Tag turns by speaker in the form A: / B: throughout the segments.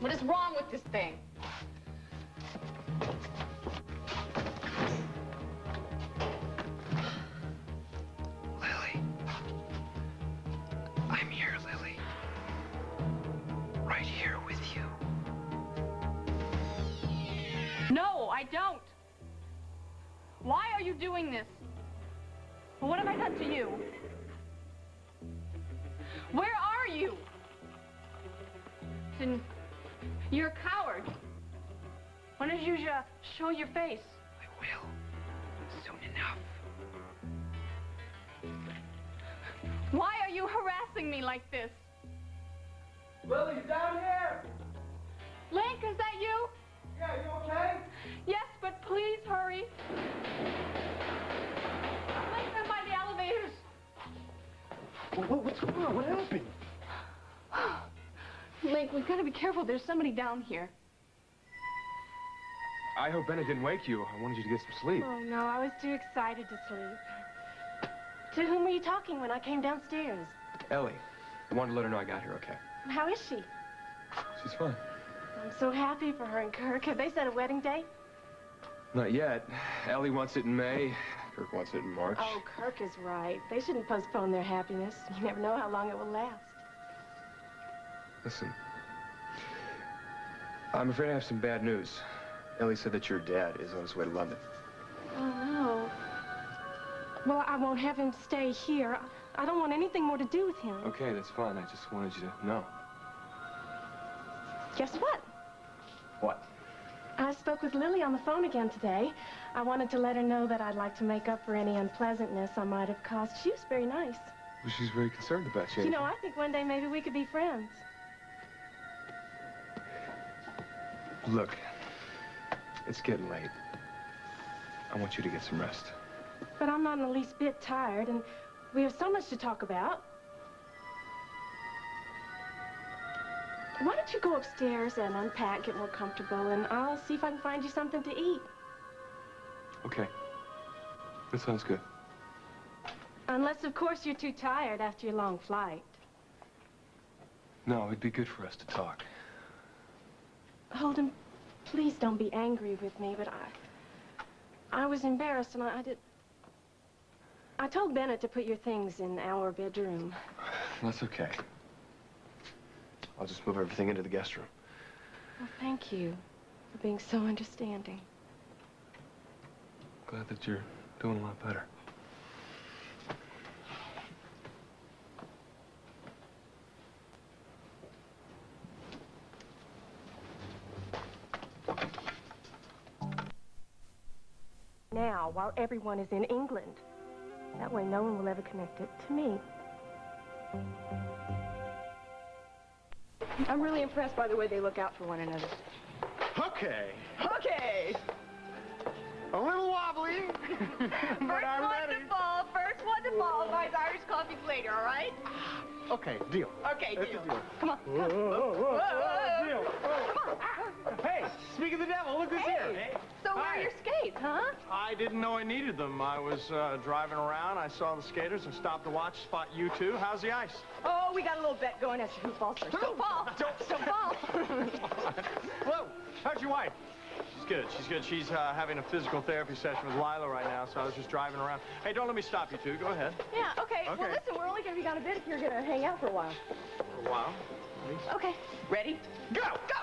A: What is wrong with this thing?
B: Lily. I'm here, Lily. Right here with you.
A: No, I don't. Why are you doing this? What have I done to you? Where are you? Then you're a coward. Why don't you show your face?
B: I will. Soon enough.
A: Why are you harassing me like this?
C: Lily's down here!
A: Link, is that you?
C: Yeah, you okay?
A: Yes, but please hurry. Link, I'm by the elevators.
C: What's going on? What happened?
A: Link, we've got to be careful. There's somebody down here.
D: I hope Bennett didn't wake you. I wanted you to get some sleep.
E: Oh, no, I was too excited to sleep. To whom were you talking when I came downstairs?
D: Ellie. I wanted to let her know I got here okay.
E: How is she?
D: She's fine.
E: I'm so happy for her and Kirk. Have they set a wedding date?
D: Not yet. Ellie wants it in May. Kirk wants it in March.
E: Oh, Kirk is right. They shouldn't postpone their happiness. You never know how long it will last.
D: Listen. I'm afraid I have some bad news. Ellie said that your dad is on his way to London.
E: Oh, no. Well, I won't have him stay here. I don't want anything more to do with him.
D: Okay, that's fine. I just wanted you to know.
E: Guess what?
D: What?
E: I spoke with Lily on the phone again today. I wanted to let her know that I'd like to make up for any unpleasantness I might have caused. She was very nice.
D: Well, she's very concerned about you.
E: You know, I think one day maybe we could be friends.
D: Look, it's getting late. I want you to get some rest.
E: But I'm not in the least bit tired, and we have so much to talk about. Why don't you go upstairs and unpack, get more comfortable, and I'll see if I can find you something to eat.
D: Okay. That sounds good.
E: Unless, of course, you're too tired after your long flight.
D: No, it'd be good for us to talk.
E: Holden, please don't be angry with me, but I was embarrassed, and I told Bennett to put your things in our bedroom.
D: That's okay. I'll just move everything into the guest room.
E: Well, thank you for being so understanding.
D: Glad that you're doing a lot better.
E: Now, while everyone is in England. That way no one will ever connect it to me.
A: I'm really impressed by the way they look out for one another.
C: Okay.
A: Okay.
C: A little wobbly, but I'm ready.
A: First one to fall buys Irish coffees later, all right?
C: Okay, deal.
A: Okay,
C: That's
A: deal.
C: a deal.
A: Come on.
C: Whoa, deal.
A: Come on.
C: Hey, speak of the devil, look who's here. Hey.
A: So where
C: Hi.
A: are your skates, huh?
C: I didn't know I needed them. I was driving around. I saw the skaters and stopped to watch, spot you two. How's the ice?
A: Oh, we got a little bet going as to who falls first. Don't fall. Don't fall.
C: Hello. How's your wife? She's good. She's good. She's having a physical therapy session with Lila right now, so I was just driving around. Hey, don't let me stop you two. Go ahead.
A: Yeah, okay. Well,
C: Okay.
A: listen, we're only going to be gone a bit if you're going to hang out for a while.
C: For a while. Please.
A: Okay. Ready?
C: Go!
A: Go!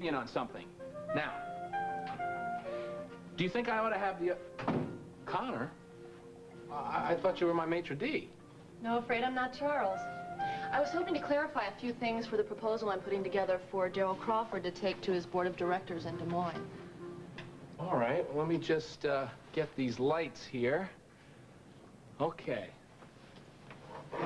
F: In on something. Now, do you think I ought to have the... Connor? I thought you were my maitre d'.
G: No, afraid I'm not Charles. I was hoping to clarify a few things for the proposal I'm putting together for Darrell Crawford to take to his board of directors in Des Moines.
F: All right, let me just get these lights here. Okay.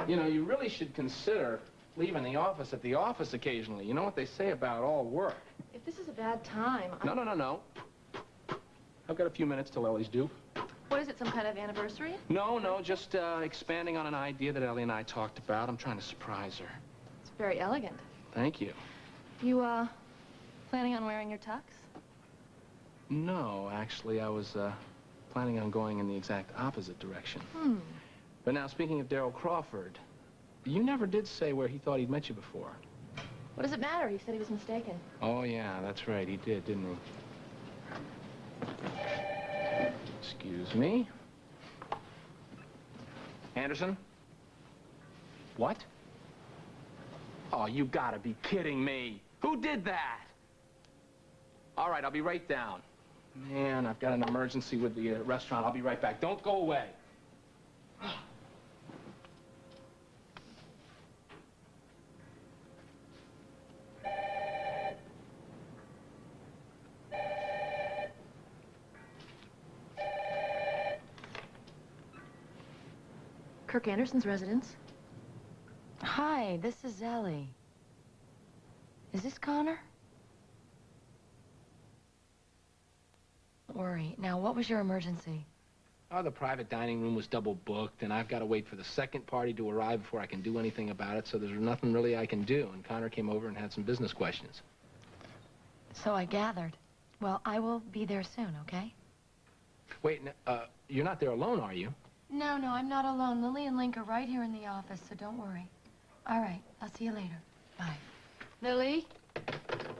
F: You know, you really should consider leaving the office at the office occasionally. You know what they say about all work.
G: If this is a bad time,
F: No. I've got a few minutes till Ellie's due.
G: What is it, some kind of anniversary?
F: No, just expanding on an idea that Ellie and I talked about. I'm trying to surprise her.
G: It's very elegant.
F: Thank you.
G: You, planning on wearing your tux?
F: No, actually, I was planning on going in the exact opposite direction. But now, speaking of Darrell Crawford, you never did say where he thought he'd met you before.
G: What does it matter? He said he was mistaken.
F: Oh, yeah, that's right. He did, didn't he? Excuse me. Anderson? What? Oh, you gotta be kidding me. Who did that? All right, I'll be right down. Man, I've got an emergency with the restaurant. I'll be right back. Don't go away.
G: Kirk Anderson's residence. Hi, this is Ellie. Is this Connor? Don't worry. Now, what was your emergency?
F: Oh, the private dining room was double booked, and I've got to wait for the second party to arrive before I can do anything about it, so there's nothing really I can do. And Connor came over and had some business questions.
G: So I gathered. Well, I will be there soon, okay?
F: Wait, you're not there alone, are you?
G: No, I'm not alone. Lily and Link are right here in the office, so don't worry. All right, I'll see you later. Bye. Lily?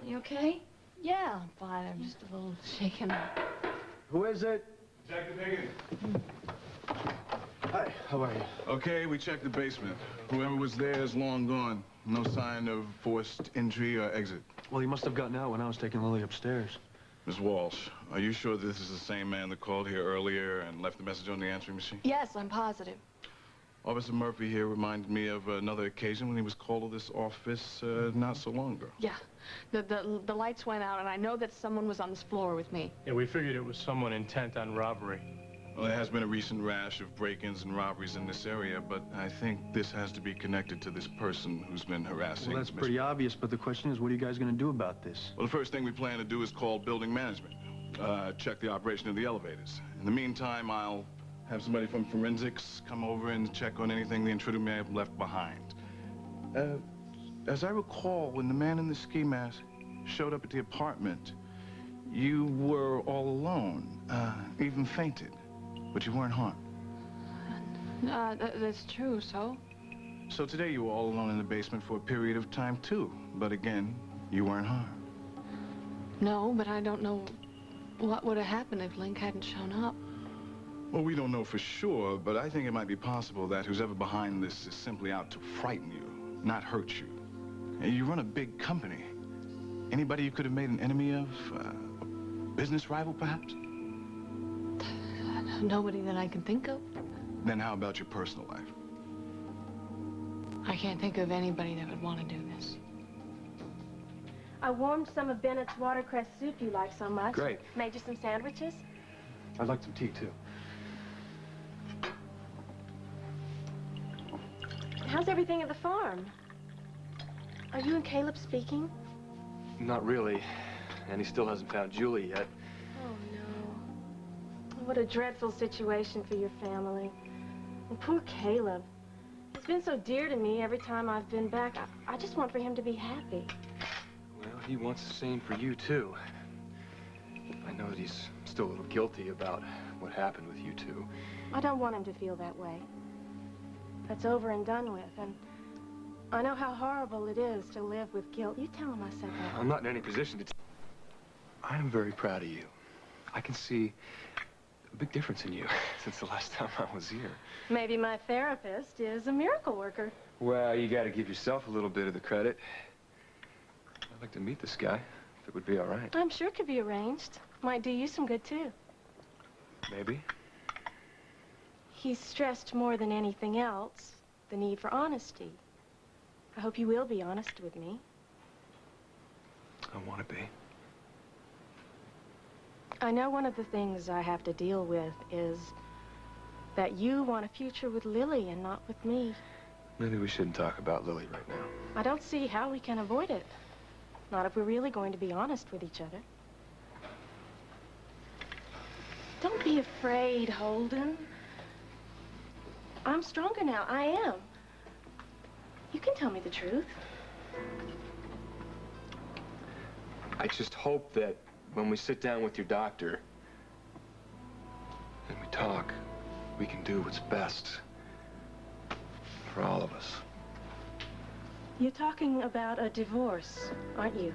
G: You okay? Yeah, I'm fine. I'm just a little shaken up.
D: Who is it?
H: Detective Higgins.
D: Hi, how are you?
H: Okay, we checked the basement. Whoever was there is long gone. No sign of forced entry or exit.
C: Well, he must have gotten out when I was taking Lily upstairs.
H: Miss Walsh, are you sure this is the same man that called here earlier and left the message on the answering machine?
G: Yes, I'm positive.
H: Officer Murphy here reminded me of another occasion when he was called to this office not so long ago.
A: Yeah. The lights went out, and I know that someone was on this floor with me.
C: Yeah, we figured it was someone intent on robbery.
H: Well, there has been a recent rash of break-ins and robberies in this area, but I think this has to be connected to this person who's been harassing.
C: Well, that's pretty obvious, but the question is, what are you guys going to do about this?
H: Well, the first thing we plan to do is call building management. Check the operation of the elevators. In the meantime, I'll have somebody from forensics come over and check on anything the intruder may have left behind. As I recall, when the man in the ski mask showed up at the apartment, you were all alone, even fainted. But you weren't harmed.
A: That's true, so?
H: So today you were all alone in the basement for a period of time, too. But again, you weren't harmed.
A: No, but I don't know what would have happened if Link hadn't shown up.
H: Well, we don't know for sure, but I think it might be possible that who's ever behind this is simply out to frighten you, not hurt you. You run a big company. Anybody you could have made an enemy of? A business rival, perhaps?
A: Nobody that I can think of.
H: Then how about your personal life?
A: I can't think of anybody that would want to do this.
E: I warmed some of Bennett's watercress soup you like so much.
D: Great.
E: Made you some sandwiches.
D: I'd like some tea, too.
E: How's everything at the farm? Are you and Caleb speaking?
D: Not really. And he still hasn't found Julie yet.
E: Oh, no. What a dreadful situation for your family. And poor Caleb. He's been so dear to me every time I've been back. I just want for him to be happy.
D: Well, he wants the same for you, too. I know that he's still a little guilty about what happened with you two.
E: I don't want him to feel that way. That's over and done with, and I know how horrible it is to live with guilt. You tell him I said that.
D: I'm not in any position to... I am very proud of you. I can see a big difference in you since the last time I was here.
E: Maybe my therapist is a miracle worker.
D: Well, you got to give yourself a little bit of the credit. I'd like to meet this guy, if it would be all right.
E: I'm sure it could be arranged. Might do you some good, too.
D: Maybe.
E: He's stressed more than anything else the need for honesty. I hope you will be honest with me.
D: I want to be.
E: I know one of the things I have to deal with is that you want a future with Lily and not with me.
D: Maybe we shouldn't talk about Lily right now.
E: I don't see how we can avoid it. Not if we're really going to be honest with each other. Don't be afraid, Holden. I'm stronger now. I am. You can tell me the truth.
D: I just hope that when we sit down with your doctor and we talk, we can do what's best for all of us.
E: You're talking about a divorce, aren't you?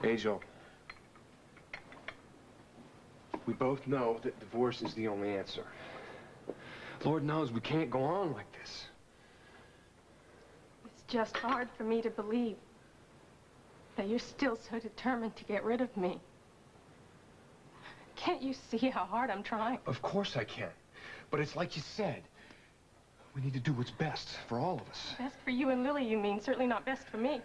D: Angel, we both know that divorce is the only answer. Lord knows we can't go on like this.
E: It's just hard for me to believe that you're still so determined to get rid of me. Can't you see how hard I'm trying?
D: Of course I can. But it's like you said. We need to do what's best for all of us.
E: Best for you and Lily, you mean. Certainly not best for me.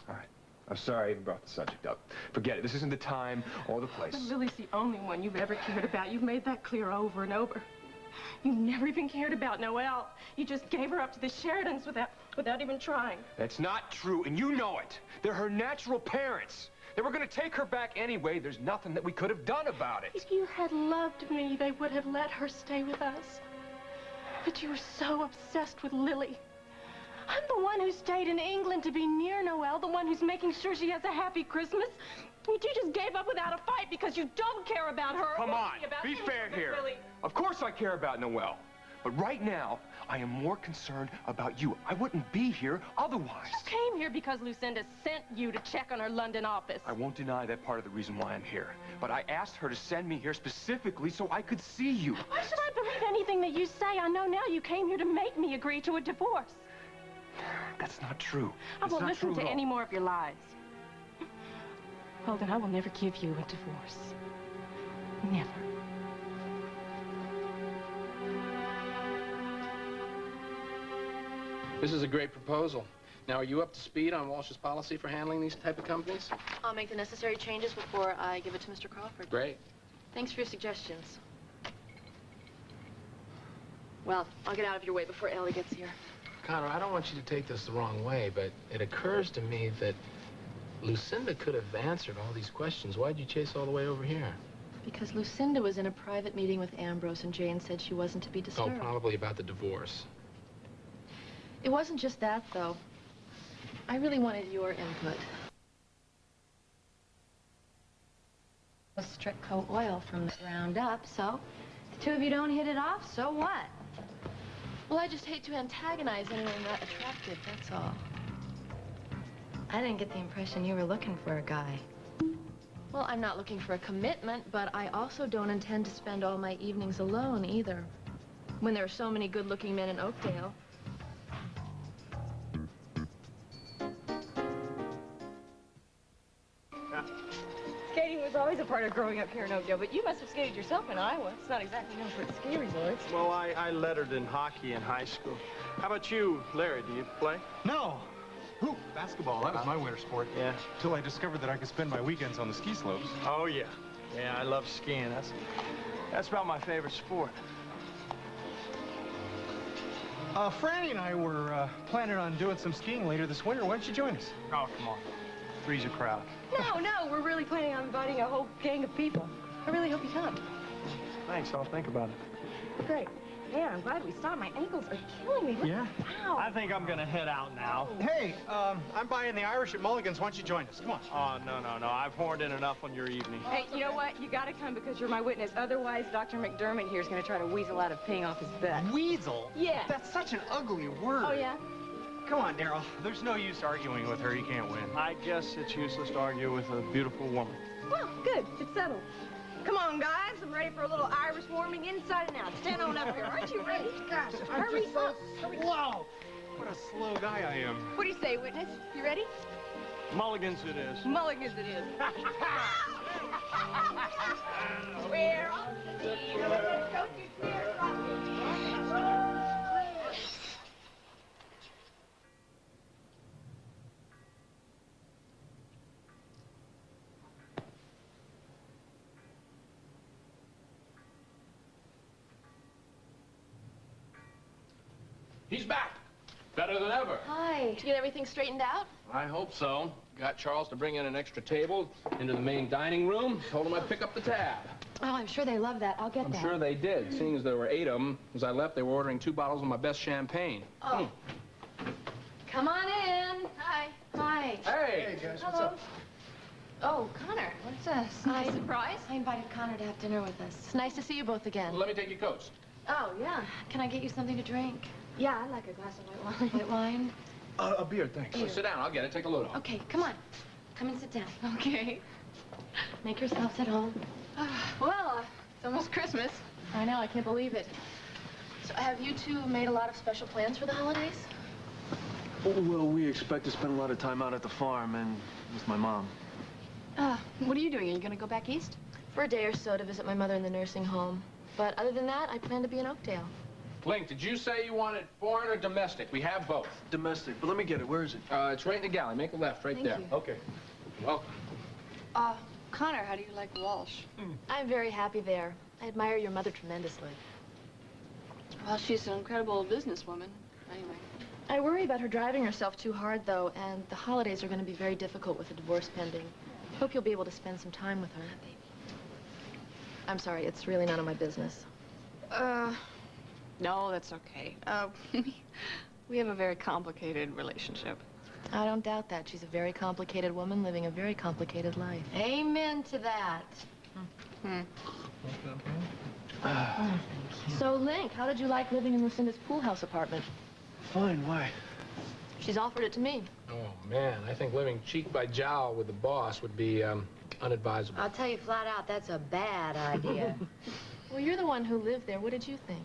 D: All right. I'm sorry I even brought the subject up. Forget it. This isn't the time or the place.
E: But Lily's the only one you've ever cared about. You've made that clear over and over. You never even cared about Noelle. You just gave her up to the Sheridans without even trying.
D: That's not true, and you know it. They're her natural parents. They were going to take her back anyway. There's nothing that we could have done about it.
E: If you had loved me, they would have let her stay with us. But you were so obsessed with Lily. I'm the one who stayed in England to be near Noelle, the one who's making sure she has a happy Christmas. You just gave up without a fight because you don't care about her.
D: Come on, be fair here.
E: Lily.
D: Of course I care about Noelle. But right now, I am more concerned about you. I wouldn't be here otherwise.
E: You came here because Lucinda sent you to check on her London office.
D: I won't deny that part of the reason why I'm here. But I asked her to send me here specifically so I could see you.
E: Why should I believe anything that you say? I know now you came here to make me agree to a divorce.
D: That's not true.
E: I won't listen to any more of your lies. Holden, I will never give you a divorce. Never.
F: This is a great proposal. Now, are you up to speed on Walsh's policy for handling these type of companies?
G: I'll make the necessary changes before I give it to Mr. Crawford.
F: Great.
G: Thanks for your suggestions. Well, I'll get out of your way before Ellie gets here.
F: Connor, I don't want you to take this the wrong way, but it occurs to me that Lucinda could have answered all these questions. Why'd you chase all the way over here?
G: Because Lucinda was in a private meeting with Ambrose, and Jane said she wasn't to be disturbed.
F: Oh, probably about the divorce.
G: It wasn't just that, though. I really wanted your input. Strict-coat oil from the ground up, so if the two of you don't hit it off, so what? Well, I just hate to antagonize anyone not attractive, that's all. I didn't get the impression you were looking for a guy. Well, I'm not looking for a commitment, but I also don't intend to spend all my evenings alone, either. When there are so many good-looking men in Oakdale. Skating was always a part of growing up here in Oakdale, but you must have skated yourself in Iowa. It's not exactly known for its ski resorts.
C: Well, I lettered in hockey in high school. How about you, Larry? Do you play?
I: No. Ooh, basketball. That was my winter sport.
C: Yeah.
I: Until I discovered that I could spend my weekends on the ski slopes.
C: Oh, yeah. Yeah, I love skiing. That's about my favorite sport.
I: Franny and I were planning on doing some skiing later this winter. Why don't you join us?
C: Oh, come on. Three's a crowd.
E: No, we're really planning on inviting a whole gang of people. I really hope you come.
C: Thanks, I'll think about it.
E: Great. Yeah, I'm glad we stopped. My ankles are killing me.
I: Yeah?
E: Ow.
C: I think I'm gonna head out now.
I: Hey, I'm buying the Irish at Mulligan's. Why don't you join us? Come on.
C: Oh, no. I've horned in enough on your evening.
E: Hey, you know what? You gotta come because you're my witness. Otherwise, Dr. McDermott here is gonna try to weasel out of paying off his bet.
I: Weasel?
E: Yeah.
I: That's such an ugly word.
E: Oh, yeah?
I: Come on, Daryl. There's no use arguing with her. You can't win.
C: I guess it's useless to argue with a beautiful woman.
E: Well, good. It's settled. Come on, guys. I'm ready for a little Irish warming inside and out. Stand on up here. Aren't you ready? Gosh, hurry up.
I: Wow. What a slow guy I am.
E: What do you say, witness? You ready?
C: Mulligan's it is.
E: Mulligan's it is. We're on the team. Don't you dare drop me.
F: He's back. Better than ever.
G: Hi. Did you get everything straightened out?
F: I hope so. Got Charles to bring in an extra table into the main dining room. Told him I'd pick up the tab.
G: Oh, I'm sure they love that. I'll get that.
F: I'm sure they did, seeing as there were 8 of them. As I left, they were ordering 2 bottles of my best champagne.
G: Oh. Come on in. Hi. Hi.
F: Hey!
I: Hey, guys,
G: Hello.
I: what's up?
G: Oh, Connor, what's this? Surprise? I invited Connor to have dinner with us. It's nice to see you both again.
F: Let me take your coats.
G: Oh, yeah. Can I get you something to drink?
E: Yeah, I'd like a glass of white wine.
G: White wine?
I: A beer, thanks.
F: Sit down, I'll get it. Take a load off.
G: Okay, come on. Come and sit down.
A: Okay.
G: Make yourselves at home.
A: Well, it's almost Christmas.
G: I know, I can't believe it. So have you two made a lot of special plans for the holidays?
D: Well, we expect to spend a lot of time out at the farm and with my mom.
A: What are you doing? Are you going to go back east?
G: For a day or so to visit my mother in the nursing home. But other than that, I plan to be in Oakdale.
F: Link, did you say you wanted foreign or domestic? We have both.
D: Domestic, but let me get it. Where is it?
F: It's right in the galley. Make a left, right
G: Thank
F: there.
G: you.
D: Okay.
F: Welcome.
A: Connor, how do you like Walsh?
G: I'm very happy there. I admire your mother tremendously.
A: Well, she's an incredible businesswoman. Anyway.
G: I worry about her driving herself too hard, though, and the holidays are going to be very difficult with the divorce pending. Hope you'll be able to spend some time with her. I'm sorry, it's really none of my business.
A: No, that's okay. We have a very complicated relationship.
G: I don't doubt that. She's a very complicated woman living a very complicated life. Amen to that. So, Link, how did you like living in Lucinda's pool house apartment?
D: Fine, why?
G: She's offered it to me.
F: Oh, man, I think living cheek by jowl with the boss would be unadvisable.
G: I'll tell you flat out, that's a bad idea. Well, you're the one who lived there. What did you think?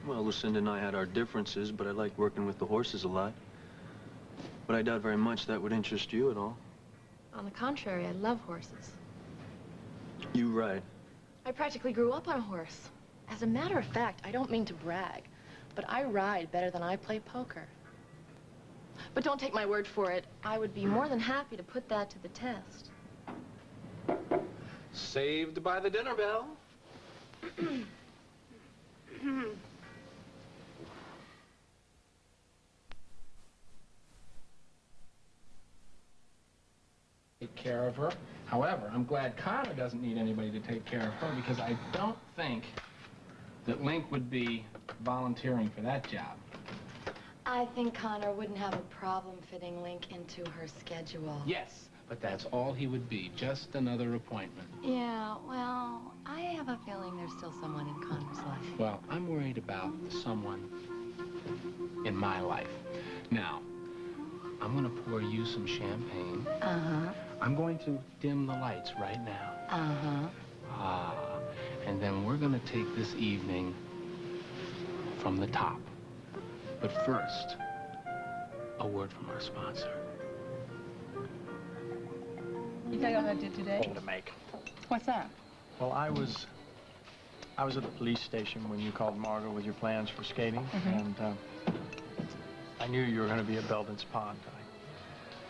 D: Well, Lucinda and I had our differences, but I liked working with the horses a lot. But I doubt very much that would interest you at all.
G: On the contrary, I love horses.
D: You ride.
G: I practically grew up on a horse. As a matter of fact, I don't mean to brag, but I ride better than I play poker. But don't take my word for it. I would be more than happy to put that to the test.
F: Saved by the dinner bell. Take care of her. However, I'm glad Connor doesn't need anybody to take care of her because I don't think that Link would be volunteering for that job.
G: I think Connor wouldn't have a problem fitting Link into her schedule.
F: Yes, but that's all he would be, just another appointment.
G: Yeah, well, I have a feeling there's still someone in Connor's life.
F: Well, I'm worried about someone in my life. Now, I'm gonna pour you some champagne.
G: Uh-huh.
F: I'm going to dim the lights right now.
G: Uh-huh.
F: And then we're gonna take this evening from the top. But first, a word from our sponsor.
A: You got what I did today?
C: To make.
A: What's that?
C: Well, I was at the police station when you called Margot with your plans for skating, and I knew you were going to be at Belden's Pond.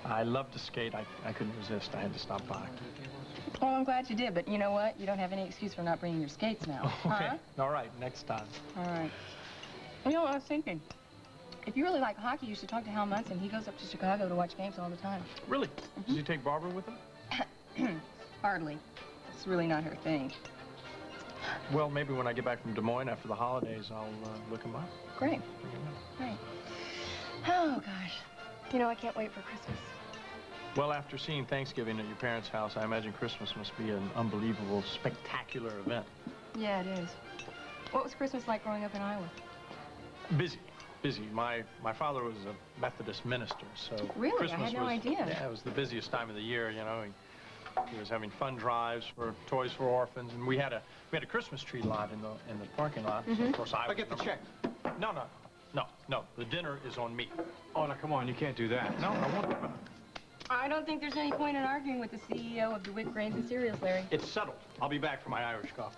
C: I love to skate. I couldn't resist. I had to stop by.
A: Well, I'm glad you did, but you know what? You don't have any excuse for not bringing your skates now.
C: Okay. All right. Next time.
A: All right. You know what I was thinking? If you really like hockey, you should talk to Hal Munson. He goes up to Chicago to watch games all the time.
C: Really? Does he take Barbara with him?
A: Hardly. It's really not her thing.
C: Well, maybe when I get back from Des Moines after the holidays, I'll look him up.
A: Great. Great. Oh, gosh. You know, I can't wait for Christmas.
C: Well, after seeing Thanksgiving at your parents' house, I imagine Christmas must be an unbelievable, spectacular event.
A: Yeah, it is. What was Christmas like growing up in Iowa?
C: Busy. Busy. My father was a Methodist minister, so
A: Really?
C: Christmas
A: I had no
C: was,
A: idea.
C: Yeah, it was the busiest time of the year, you know. He was having fun drives for Toys for Orphans, and we had a Christmas tree lot in the parking lot. So of course I
I: get the check.
C: No. The dinner is on me.
I: Oh, now, come on, you can't do that.
C: No, I won't.
A: I don't think there's any point in arguing with the CEO of DeWitt Grains and Cereals, Larry.
C: It's settled. I'll be back for my Irish coffee.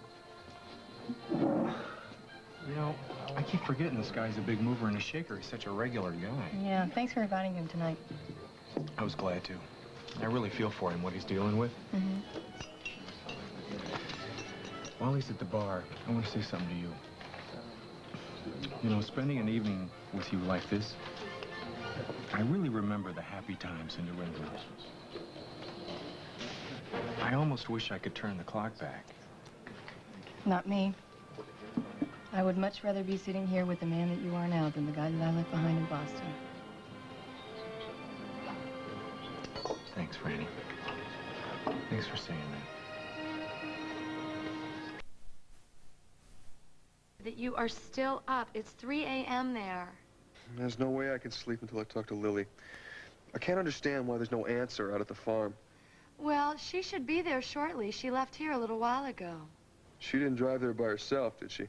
I: You know, I keep forgetting this guy's a big mover and a shaker. He's such a regular guy.
A: Yeah, thanks for inviting him tonight.
I: I was glad to. I really feel for him, what he's dealing with. While he's at the bar, I want to say something to you. You know, spending an evening with you like this,
D: I really remember the happy times in New England. I almost wish I could turn the clock back.
G: Not me. I would much rather be sitting here with the man that you are now than the guy that I left behind in Boston.
D: Thanks, Franny. Thanks for saying that.
G: That you are still up. It's 3 a.m. there.
J: There's no way I can sleep until I talk to Lily. I can't understand why there's no answer out at the farm.
G: Well, she should be there shortly. She left here a little while ago.
J: She didn't drive there by herself, did she?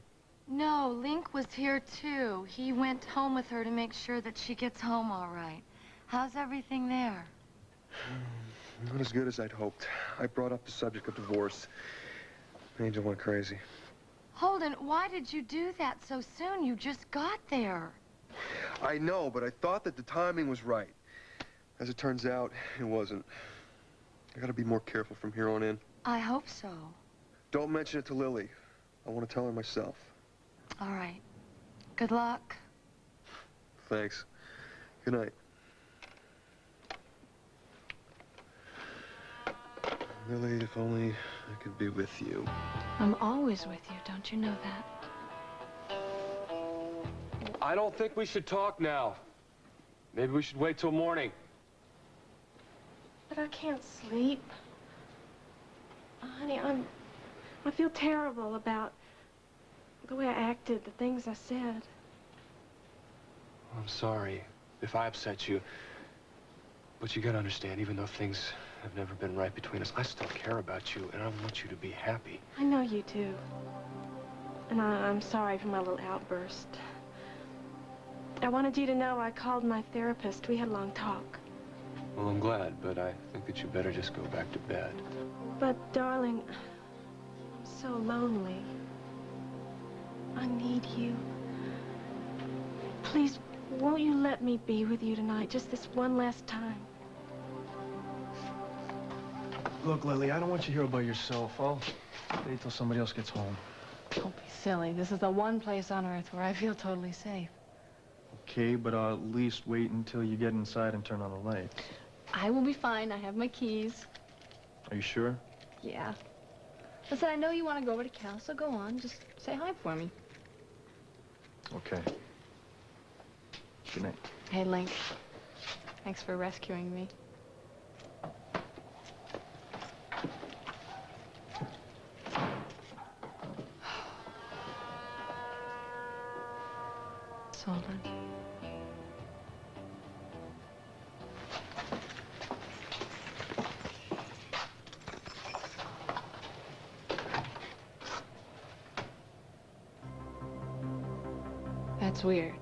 G: No, Link was here too. He went home with her to make sure that she gets home all right. How's everything there?
J: Not as good as I'd hoped. I brought up the subject of divorce. Angel went crazy.
G: Holden, why did you do that so soon? You just got there.
J: I know, but I thought that the timing was right. As it turns out, it wasn't. I gotta be more careful from here on in.
G: I hope so.
J: Don't mention it to Lily. I want to tell her myself.
G: All right. Good luck.
J: Thanks. Good night. Lily, if only I could be with you.
E: I'm always with you, don't you know that?
K: I don't think we should talk now. Maybe we should wait till morning.
E: But I can't sleep. Honey, I feel terrible about the way I acted, the things I said.
K: I'm sorry if I upset you. But you gotta understand, even though things have never been right between us, I still care about you, and I want you to be happy.
E: I know you do. And I'm sorry for my little outburst. I wanted you to know I called my therapist. We had a long talk.
K: Well, I'm glad, but I think that you better just go back to bed.
E: But, darling, I'm so lonely. I need you. Please, won't you let me be with you tonight, just this one last time?
C: Look, Lily, I don't want you here by yourself. I'll wait till somebody else gets home.
G: Don't be silly. This is the one place on Earth where I feel totally safe.
C: Okay, but I'll at least wait until you get inside and turn on the light.
G: I will be fine. I have my keys.
C: Are you sure?
G: Yeah. Listen, I know you want to go over to Cal, so go on. Just say hi for me.
C: Okay. Good night.
G: Hey, Link. Thanks for rescuing me. Solden. That's weird.